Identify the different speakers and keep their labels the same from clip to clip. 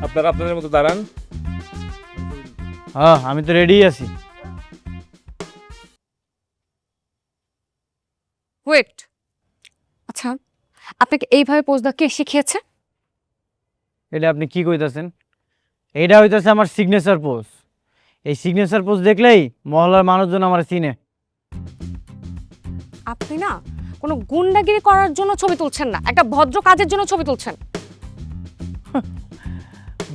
Speaker 1: আপনারা আপনাদের মতো দাঁড়ান।
Speaker 2: হ্যাঁ, আমি তো রেডি আছি।
Speaker 3: ওয়েট, আচ্ছা আপনাকে এইভাবে পোজ দেওয়া কে শিখিয়েছে?
Speaker 2: এটা আপনি কি কইতাছেন? এইটা হইতাছে আমার সিগনেচার পোজ। এই সিগনেচার পোজ দেখলেই মহল্লার মানুষজন আমার চিনে।
Speaker 3: আপনি না কোনো গুন্ডাগিরি করার জন্য ছবি তুলছেন না, একটা ভদ্র কাজের জন্য ছবি তুলছেন।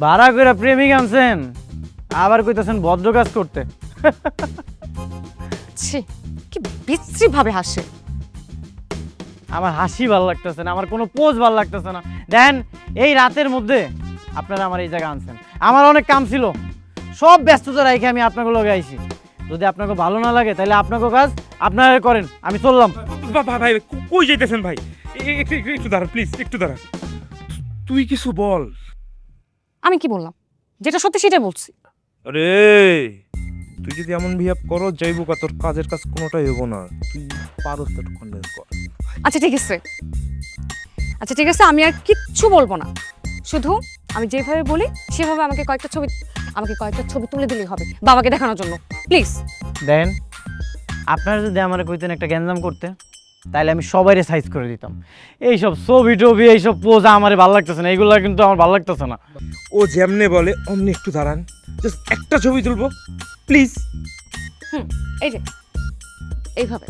Speaker 2: ভাড়া করে প্রেমিক আনছেন, আবার কইতাছেন ভদ্র কাজ করতে।
Speaker 3: ছি, কি বিশ্রী ভাবে হাসে।
Speaker 2: আমার হাসি ভালো লাগতেছে না, আমার কোনো পোজ ভালো লাগতেছে না। দেন এই রাতের মধ্যে আপনারা আমার এই জায়গায় আনছেন, আমার অনেক কাম ছিল, সব ব্যস্ততা রেখে আমি আপনাকে লগে আইছি। যদি আপনাকে ভালো না লাগে তাহলে আপনাকে কাজ আপনারা করেন, আমি চললাম।
Speaker 1: ভাই কই যাইতেছেন ভাই? একটু দাঁড়ান প্লিজ, একটু দাঁড়ান। তুই কিছু বল।
Speaker 3: আমি কি বললাম? যেটা সত্যি সেটাই বলছি।
Speaker 1: আরে তুই যদি এমন বিহেভ করো যাইবো কা, তোর কাজের কাজ কোনোটাই হবো না। তুই পারস তো কনভিন্স কর।
Speaker 3: আচ্ছা ঠিক আছে, আচ্ছা ঠিক আছে, আমি আর কিচ্ছু বলবো না। শুধু আমি যেভাবে বলি সেভাবে আমাকে কয়েকটা ছবি তুলে দিলেই হবে বাবাকে দেখানোর জন্য, প্লিজ।
Speaker 2: দেন আপনারা যদি আমার কইতেন একটা গ্যাঞ্জাম করতে, তাহলে আমি সবাইরে সাইজ করে দিতাম। এইসব ছবি টবি এইসব পোজ আমার ভালো লাগতেছে না, এইগুলো কিন্তু আমার ভালো লাগতেছে না।
Speaker 1: ও যেমনে বলে অমনি একটু দাঁড়ান, জাস্ট একটা ছবি তুলবো প্লিজ।
Speaker 3: এই যে এইভাবে